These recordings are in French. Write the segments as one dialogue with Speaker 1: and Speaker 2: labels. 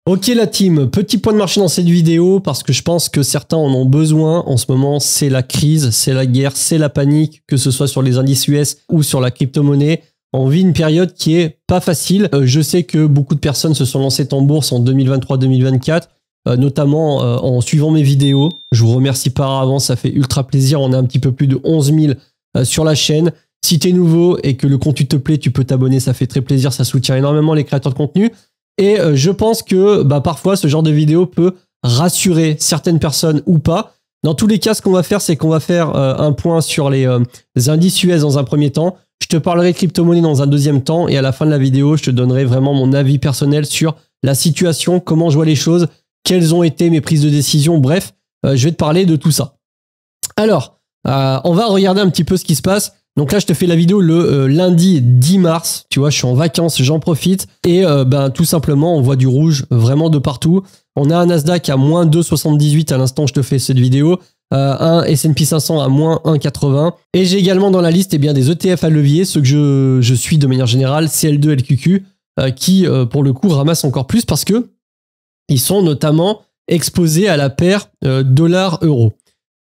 Speaker 1: Ok la team, petit point de marché dans cette vidéo parce que je pense que certains en ont besoin en ce moment. C'est la crise, c'est la guerre, c'est la panique, que ce soit sur les indices US ou sur la crypto-monnaie. On vit une période qui est pas facile. Je sais que beaucoup de personnes se sont lancées en bourse en 2023-2024, notamment en suivant mes vidéos. Je vous remercie par avance, ça fait ultra plaisir. On a un petit peu plus de 11 000 sur la chaîne. Si tu es nouveau et que le contenu te plaît, tu peux t'abonner, ça fait très plaisir, ça soutient énormément les créateurs de contenu. Et je pense que parfois ce genre de vidéo peut rassurer certaines personnes ou pas. Dans tous les cas, ce qu'on va faire, c'est qu'on va faire un point sur les indices US dans un premier temps. Je te parlerai de crypto-monnaie dans un deuxième temps. Et à la fin de la vidéo, je te donnerai vraiment mon avis personnel sur la situation, comment je vois les choses, quelles ont été mes prises de décision. Bref, je vais te parler de tout ça. Alors, on va regarder un petit peu ce qui se passe. Donc là, je te fais la vidéo le lundi 10 mars. Tu vois, je suis en vacances, j'en profite. Et tout simplement, on voit du rouge vraiment de partout. On a un Nasdaq à moins 2,78 à l'instant où je te fais cette vidéo. Un S&P 500 à moins 1,80. Et j'ai également dans la liste des ETF à levier, ceux que je suis de manière générale, CL2, LQQ, qui pour le coup ramassent encore plus parce que ils sont notamment exposés à la paire dollar-euro.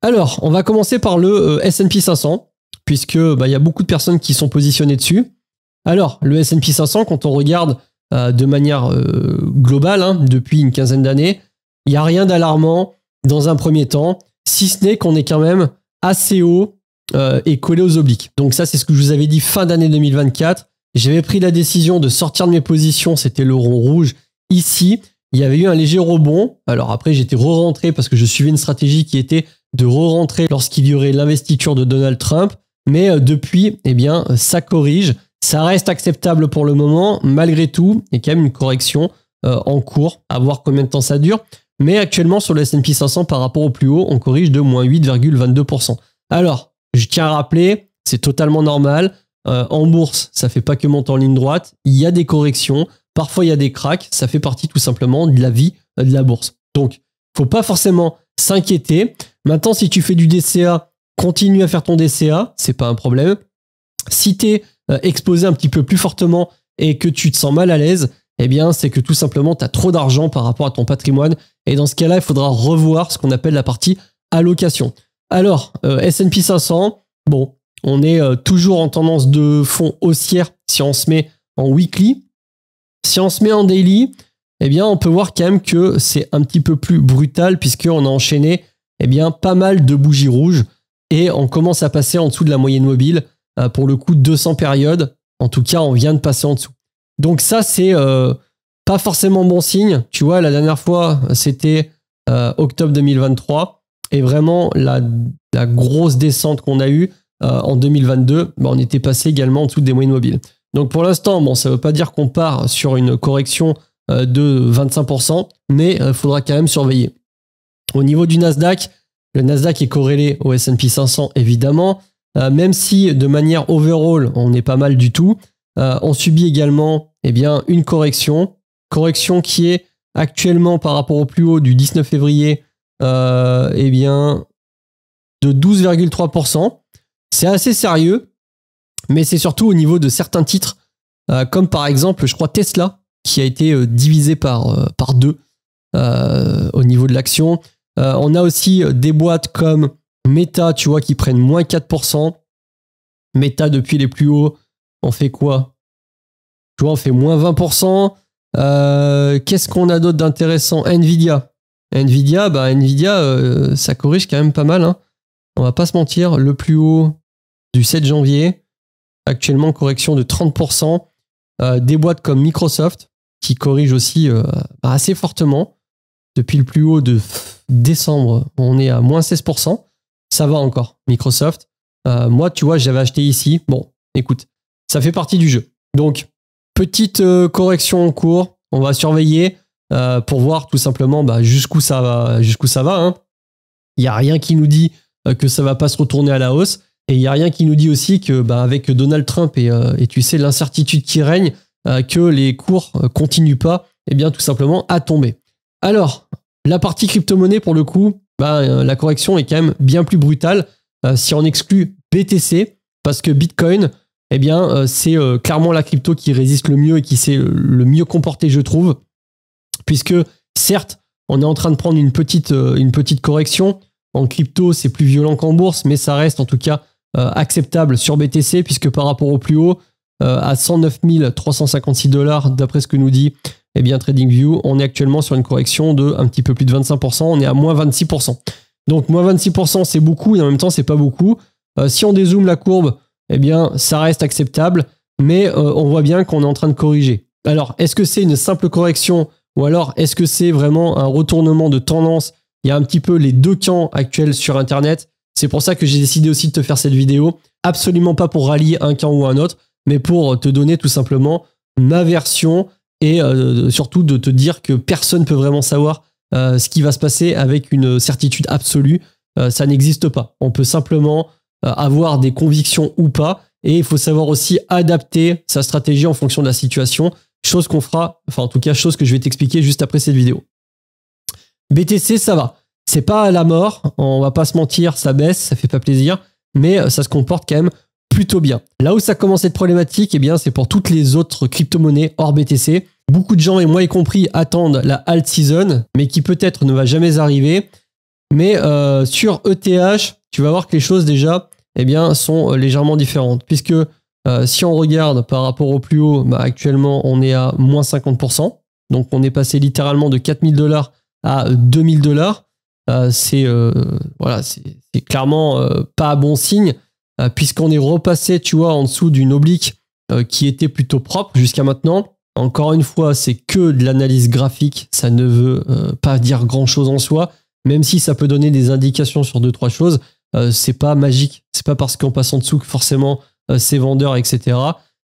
Speaker 1: Alors, on va commencer par le S&P 500. Puisque y a beaucoup de personnes qui sont positionnées dessus. Alors, le S&P 500, quand on regarde de manière globale, depuis une quinzaine d'années, il n'y a rien d'alarmant dans un premier temps, si ce n'est qu'on est quand même assez haut et collé aux obliques. Donc ça, c'est ce que je vous avais dit fin d'année 2024. J'avais pris la décision de sortir de mes positions, c'était le rond rouge ici. Il y avait eu un léger rebond. Alors après, j'étais re-rentré parce que je suivais une stratégie qui était de re-rentrer lorsqu'il y aurait l'investiture de Donald Trump. Mais depuis, ça corrige. Ça reste acceptable pour le moment. Malgré tout, il y a quand même une correction en cours. À voir combien de temps ça dure. Mais actuellement, sur le S&P 500, par rapport au plus haut, on corrige de moins 8,22%. Alors, je tiens à rappeler, c'est totalement normal. En bourse, ça fait pas que monter en ligne droite. Il y a des corrections. Parfois, il y a des cracks. Ça fait partie tout simplement de la vie de la bourse. Donc, faut pas forcément s'inquiéter. Maintenant, si tu fais du DCA, continue à faire ton DCA, c'est pas un problème. Si tu es exposé un petit peu plus fortement et que tu te sens mal à l'aise, c'est que tout simplement, tu as trop d'argent par rapport à ton patrimoine. Et dans ce cas-là, il faudra revoir ce qu'on appelle la partie allocation. Alors, S&P 500, bon, on est toujours en tendance de fond haussière si on se met en weekly. Si on se met en daily, on peut voir quand même que c'est un petit peu plus brutal puisqu'on a enchaîné pas mal de bougies rouges. Et on commence à passer en dessous de la moyenne mobile. Pour le coup, 200 périodes. En tout cas, on vient de passer en dessous. Donc ça, c'est pas forcément bon signe. Tu vois, la dernière fois, c'était octobre 2023. Et vraiment, la grosse descente qu'on a eue en 2022, on était passé également en dessous des moyennes mobiles. Donc pour l'instant, bon, ça ne veut pas dire qu'on part sur une correction de 25%, mais il faudra quand même surveiller. Au niveau du Nasdaq, le Nasdaq est corrélé au S&P 500, évidemment. Même si de manière overall, on n'est pas mal du tout, on subit également une correction. Correction qui est actuellement par rapport au plus haut du 19 février de 12,3%. C'est assez sérieux, mais c'est surtout au niveau de certains titres, comme par exemple, je crois Tesla, qui a été divisé par deux au niveau de l'action. On a aussi des boîtes comme Meta, tu vois, qui prennent moins 4%. Meta, depuis les plus hauts, on fait quoi? Tu vois, on fait moins 20%. Qu'est-ce qu'on a d'autre d'intéressant? Nvidia. Nvidia, ça corrige quand même pas mal. Hein. On va pas se mentir. Le plus haut du 7 janvier, actuellement correction de 30%. Des boîtes comme Microsoft, qui corrigent aussi assez fortement. Depuis le plus haut de décembre, on est à moins 16%. Ça va encore, Microsoft. Moi, tu vois, j'avais acheté ici. Bon, écoute, ça fait partie du jeu. Donc, petite correction en cours. On va surveiller pour voir tout simplement jusqu'où ça va. Hein. Il n'y a rien qui nous dit que ça ne va pas se retourner à la hausse. Et il n'y a rien qui nous dit aussi que avec Donald Trump et tu sais, l'incertitude qui règne, que les cours continuent pas, tout simplement à tomber. Alors, la partie crypto-monnaie, pour le coup, la correction est quand même bien plus brutale si on exclut BTC, parce que Bitcoin, c'est clairement la crypto qui résiste le mieux et qui s'est le mieux comporté, je trouve. Puisque certes, on est en train de prendre une petite correction. En crypto, c'est plus violent qu'en bourse, mais ça reste en tout cas acceptable sur BTC, puisque par rapport au plus haut, à 109 356 $, d'après ce que nous dit TradingView, on est actuellement sur une correction de un petit peu plus de 25%, on est à moins 26%. Donc moins 26%, c'est beaucoup, et en même temps, c'est pas beaucoup. Si on dézoome la courbe, ça reste acceptable, mais on voit bien qu'on est en train de corriger. Alors, est-ce que c'est une simple correction, ou alors est-ce que c'est vraiment un retournement de tendance? Il y a un petit peu les deux camps actuels sur Internet. C'est pour ça que j'ai décidé aussi de te faire cette vidéo. Absolument pas pour rallier un camp ou un autre, mais pour te donner tout simplement ma version et surtout de te dire que personne ne peut vraiment savoir ce qui va se passer avec une certitude absolue. Ça n'existe pas. On peut simplement avoir des convictions ou pas, et il faut savoir aussi adapter sa stratégie en fonction de la situation, chose qu'on fera, enfin en tout cas chose que je vais t'expliquer juste après cette vidéo. BTC, ça va. C'est pas à la mort, on va pas se mentir, ça baisse, ça fait pas plaisir, mais ça se comporte quand même plutôt bien. Là où ça commence à être problématique, c'est pour toutes les autres crypto-monnaies hors BTC. Beaucoup de gens, et moi y compris, attendent la alt season, mais qui peut-être ne va jamais arriver. Mais sur ETH, tu vas voir que les choses déjà sont légèrement différentes. Puisque si on regarde par rapport au plus haut, actuellement on est à moins 50%. Donc on est passé littéralement de 4000 $ à 2000 $. C'est clairement pas bon signe, puisqu'on est repassé, tu vois, en dessous d'une oblique qui était plutôt propre jusqu'à maintenant. Encore une fois, c'est que de l'analyse graphique, ça ne veut pas dire grand-chose en soi, même si ça peut donner des indications sur 2-3 choses. C'est pas magique, c'est pas parce qu'on passe en dessous que forcément c'est vendeur, etc.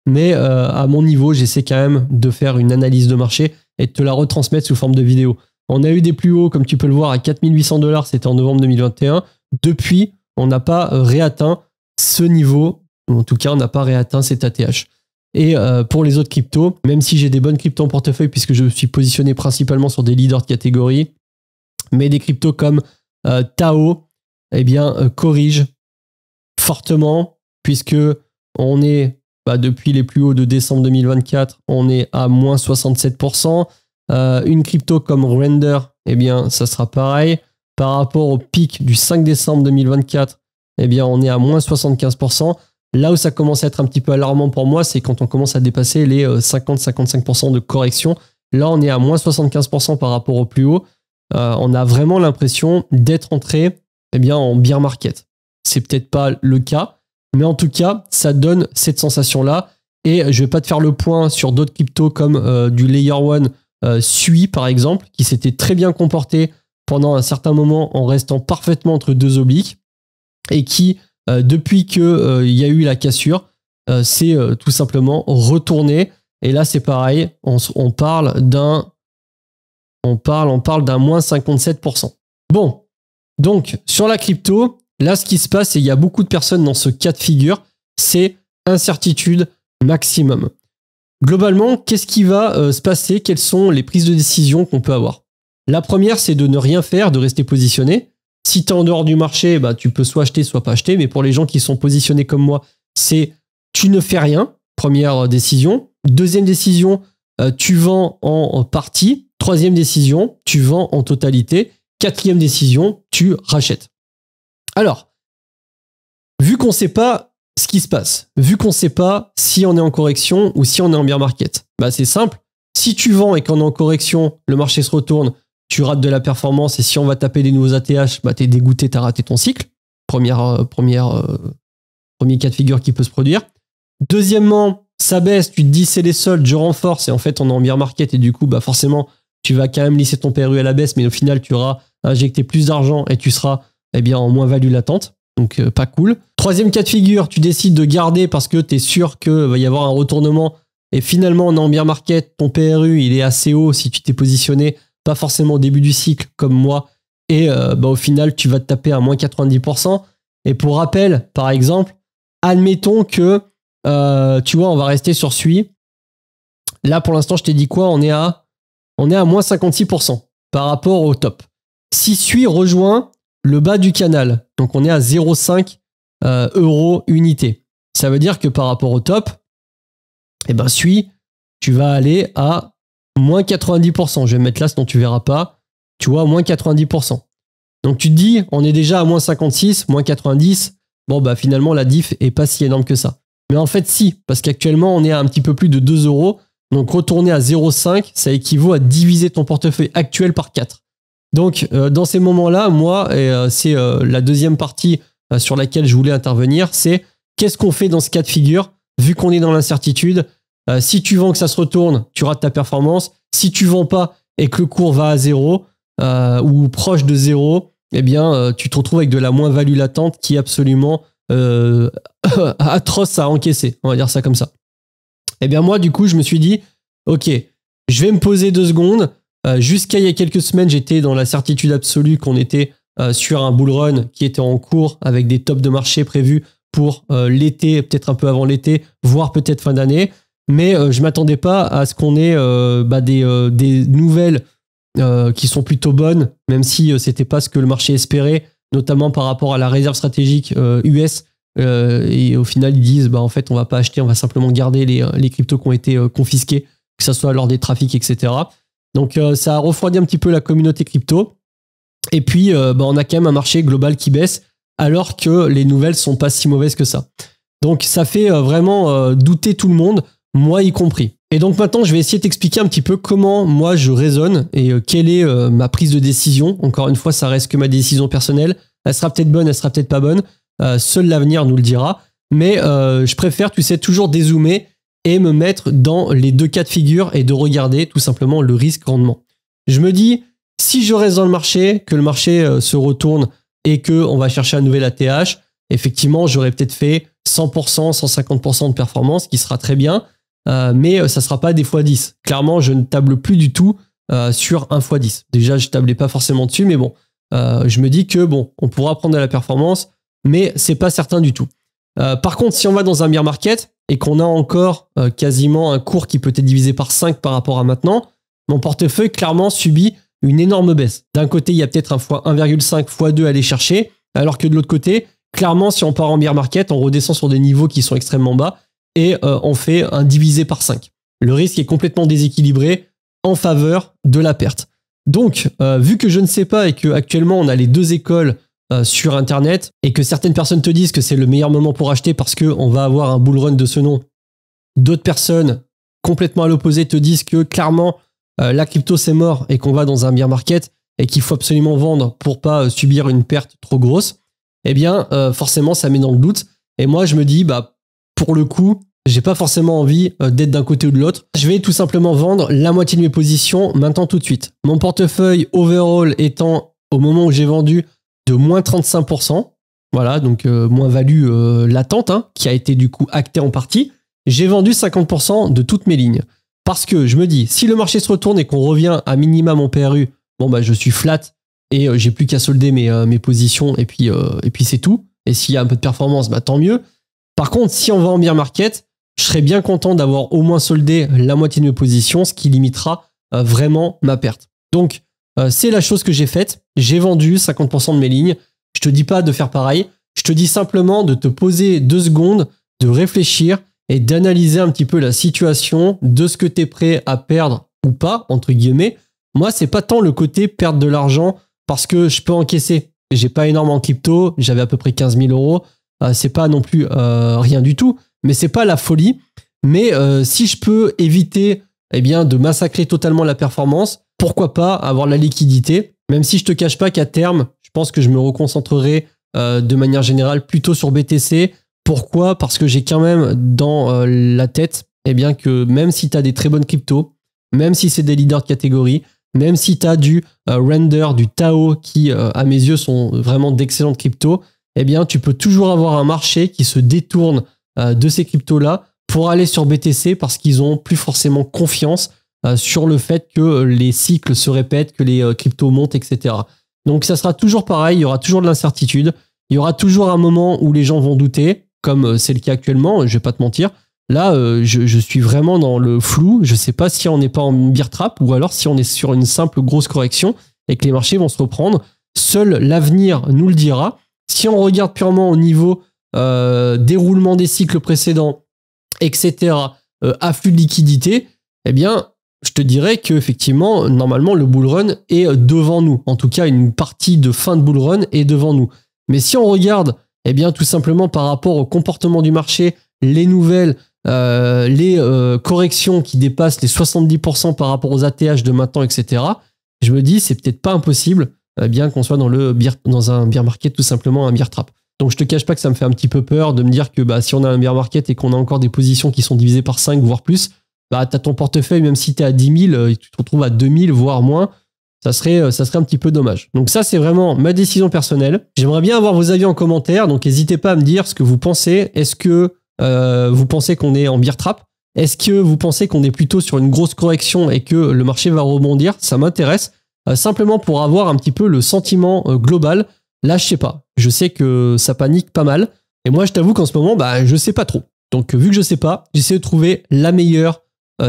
Speaker 1: Mais à mon niveau, j'essaie quand même de faire une analyse de marché et de te la retransmettre sous forme de vidéo. On a eu des plus hauts, comme tu peux le voir, à 4800 $, c'était en novembre 2021. Depuis, on n'a pas réatteint ce niveau, ou en tout cas, on n'a pas réatteint cet ATH. Et pour les autres cryptos, même si j'ai des bonnes cryptos en portefeuille, puisque je me suis positionné principalement sur des leaders de catégorie, mais des cryptos comme Tao, corrigent fortement, puisque on est, depuis les plus hauts de décembre 2024, on est à moins 67%. Une crypto comme Render, ça sera pareil. Par rapport au pic du 5 décembre 2024, on est à moins 75%. Là où ça commence à être un petit peu alarmant pour moi, c'est quand on commence à dépasser les 50-55% de correction. Là, on est à moins 75% par rapport au plus haut. On a vraiment l'impression d'être entré en bear market. C'est peut-être pas le cas, mais en tout cas, ça donne cette sensation-là. Et je vais pas te faire le point sur d'autres cryptos comme du Layer 1, Sui par exemple, qui s'était très bien comporté pendant un certain moment en restant parfaitement entre deux obliques et qui, depuis qu'il y a eu la cassure, c'est tout simplement retourné. Et là, c'est pareil, on parle d'un moins 57%. Bon, donc sur la crypto, là, ce qui se passe, et il y a beaucoup de personnes dans ce cas de figure, c'est incertitude maximum. Globalement, qu'est-ce qui va se passer? Quelles sont les prises de décision qu'on peut avoir? La première, c'est de ne rien faire, de rester positionné. Si tu es en dehors du marché, tu peux soit acheter, soit pas acheter. Mais pour les gens qui sont positionnés comme moi, c'est tu ne fais rien. Première décision. Deuxième décision, tu vends en partie. Troisième décision, tu vends en totalité. Quatrième décision, tu rachètes. Alors, vu qu'on ne sait pas ce qui se passe, vu qu'on ne sait pas si on est en correction ou si on est en bear market, c'est simple. Si tu vends et qu'on est en correction, le marché se retourne, tu rates de la performance, et si on va taper des nouveaux ATH, t'es dégoûté, t'as raté ton cycle. Premier cas de figure qui peut se produire. Deuxièmement, ça baisse, tu te dis c'est les soldes, je renforce, et en fait on est en bear market, et du coup forcément tu vas quand même lisser ton PRU à la baisse, mais au final tu auras injecté plus d'argent et tu seras en moins-value latente. Donc pas cool. Troisième cas de figure, tu décides de garder parce que tu es sûr qu'il va y avoir un retournement et finalement on est en bear market, ton PRU il est assez haut si tu t'es positionné, pas forcément au début du cycle comme moi, et au final tu vas te taper à moins 90%. Et pour rappel, par exemple, admettons que tu vois, on va rester sur Sui. Là pour l'instant je t'ai dit quoi, on est à moins 56% par rapport au top. Si Sui rejoint le bas du canal, donc on est à 0,5 € unité. Ça veut dire que par rapport au top, Sui, tu vas aller à moins 90%. Je vais mettre là, sinon tu verras pas. Tu vois, moins 90%. Donc tu te dis, on est déjà à moins 56, moins 90. Bon, bah finalement, la diff est pas si énorme que ça. Mais en fait, si, parce qu'actuellement, on est à un petit peu plus de 2 euros. Donc retourner à 0,5, ça équivaut à diviser ton portefeuille actuel par 4. Donc dans ces moments-là, moi, et c'est la deuxième partie sur laquelle je voulais intervenir, c'est qu'est-ce qu'on fait dans ce cas de figure, vu qu'on est dans l'incertitude. Si tu vends que ça se retourne, tu rates ta performance. Si tu vends pas et que le cours va à 0 ou proche de 0, eh bien, tu te retrouves avec de la moins-value latente qui est absolument atroce à encaisser. On va dire ça comme ça. Eh bien, moi, du coup, je me suis dit, ok, je vais me poser 2 secondes. Jusqu'à il y a quelques semaines, j'étais dans la certitude absolue qu'on était sur un bull run qui était en cours avec des tops de marché prévus pour l'été, peut-être un peu avant l'été, voire peut-être fin d'année. Mais je m'attendais pas à ce qu'on ait des nouvelles qui sont plutôt bonnes, même si c'était pas ce que le marché espérait, notamment par rapport à la réserve stratégique US. Et au final, ils disent, bah, en fait, on va pas acheter, on va simplement garder les cryptos qui ont été confisqués, que ce soit lors des trafics, etc. Donc, ça a refroidi un petit peu la communauté crypto. Et puis, on a quand même un marché global qui baisse, alors que les nouvelles sont pas si mauvaises que ça. Donc, ça fait vraiment douter tout le monde, moi y compris. Et donc maintenant, je vais essayer de t'expliquer un petit peu comment moi je raisonne et quelle est ma prise de décision. Encore une fois, ça reste que ma décision personnelle. Elle sera peut-être bonne, elle sera peut-être pas bonne. Seul l'avenir nous le dira. Mais je préfère, tu sais, toujours dézoomer et me mettre dans les 2 cas de figure et de regarder tout simplement le risque-rendement. Je me dis, si je reste dans le marché, que le marché se retourne et qu'on va chercher un nouvel ATH, effectivement, j'aurais peut-être fait 100%, 150% de performance, qui sera très bien. Mais ça ne sera pas des x10. Clairement, je ne table plus du tout sur un x10. Déjà, je ne tablais pas forcément dessus, mais bon, je me dis que bon, on pourra prendre de la performance, mais c'est pas certain du tout. Par contre, si on va dans un bear market et qu'on a encore quasiment un cours qui peut être divisé par 5 par rapport à maintenant, mon portefeuille clairement subit une énorme baisse. D'un côté, il y a peut-être un x1,5, x2 à aller chercher, alors que de l'autre côté, clairement, si on part en bear market, on redescend sur des niveaux qui sont extrêmement bas et on fait un divisé par 5. Le risque est complètement déséquilibré en faveur de la perte. Donc, vu que je ne sais pas et qu'actuellement on a les 2 écoles sur Internet et que certaines personnes te disent que c'est le meilleur moment pour acheter parce qu'on va avoir un bull run de ce nom, d'autres personnes complètement à l'opposé te disent que clairement la crypto c'est mort et qu'on va dans un bear market et qu'il faut absolument vendre pour pas subir une perte trop grosse, eh bien forcément ça met dans le doute. Et moi je me dis, bah pour le coup, j'ai pas forcément envie d'être d'un côté ou de l'autre. Je vais tout simplement vendre la moitié de mes positions maintenant tout de suite. Mon portefeuille overall étant au moment où j'ai vendu de moins 35%. Voilà, donc moins value latente, hein, qui a été du coup actée en partie. J'ai vendu 50% de toutes mes lignes. Parce que je me dis, si le marché se retourne et qu'on revient à minima mon PRU, bon bah je suis flat et j'ai plus qu'à solder mes positions et puis c'est tout. Et s'il y a un peu de performance, bah tant mieux. Par contre, si on va en bear market, je serais bien content d'avoir au moins soldé la moitié de mes positions, ce qui limitera vraiment ma perte. Donc, c'est la chose que j'ai faite. J'ai vendu 50% de mes lignes. Je te dis pas de faire pareil. Je te dis simplement de te poser 2 secondes, de réfléchir et d'analyser un petit peu la situation de ce que tu es prêt à perdre ou pas, entre guillemets. Moi, c'est pas tant le côté perdre de l'argent parce que je peux encaisser. J'ai pas énormément en crypto. J'avais à peu près 15 000 euros. C'est pas non plus rien du tout, mais c'est pas la folie. Mais si je peux éviter de massacrer totalement la performance, pourquoi pas avoir la liquidité, même si je te cache pas qu'à terme, je pense que je me reconcentrerai de manière générale plutôt sur BTC. Pourquoi ? Parce que j'ai quand même dans la tête que même si tu as des très bonnes cryptos, même si c'est des leaders de catégorie, même si tu as du Render, du Tao qui à mes yeux sont vraiment d'excellentes cryptos, tu peux toujours avoir un marché qui se détourne de ces cryptos-là pour aller sur BTC parce qu'ils ont plus forcément confiance sur le fait que les cycles se répètent, que les cryptos montent, etc. Donc ça sera toujours pareil, il y aura toujours de l'incertitude, il y aura toujours un moment où les gens vont douter, comme c'est le cas actuellement, je vais pas te mentir. Là, je suis vraiment dans le flou, je sais pas si on n'est pas en bear trap ou alors si on est sur une simple grosse correction et que les marchés vont se reprendre. Seul l'avenir nous le dira. Si on regarde purement au niveau déroulement des cycles précédents, etc., afflux de liquidité, je te dirais que effectivement, normalement, le bull run est devant nous. En tout cas, une partie de fin de bull run est devant nous. Mais si on regarde, eh bien, tout simplement par rapport au comportement du marché, les nouvelles, les corrections qui dépassent les 70% par rapport aux ATH de maintenant, etc., je me dis, c'est peut-être pas impossible, bien qu'on soit dans un bear market, tout simplement un bear trap. Donc, je te cache pas que ça me fait un petit peu peur de me dire que si on a un bear market et qu'on a encore des positions qui sont divisées par 5, voire plus, t'as ton portefeuille, même si t'es à 10 000, tu te retrouves à 2 000, voire moins. Ça serait un petit peu dommage. Donc ça, c'est vraiment ma décision personnelle. J'aimerais bien avoir vos avis en commentaire, donc n'hésitez pas à me dire ce que vous pensez. Est-ce que vous pensez qu'on est en bear trap? Est-ce que vous pensez qu'on est plutôt sur une grosse correction et que le marché va rebondir? Ça m'intéresse, simplement pour avoir un petit peu le sentiment global. Là, je sais pas. Je sais que ça panique pas mal. Et moi, je t'avoue qu'en ce moment, je sais pas trop. Donc, vu que je sais pas, j'essaie de trouver la meilleure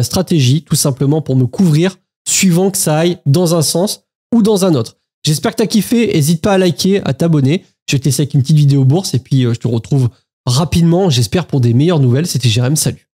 Speaker 1: stratégie, tout simplement pour me couvrir, suivant que ça aille dans un sens ou dans un autre. J'espère que tu as kiffé. N'hésite pas à liker, à t'abonner. Je vais te laisser avec une petite vidéo bourse et puis je te retrouve rapidement, j'espère, pour des meilleures nouvelles. C'était Jérém, salut.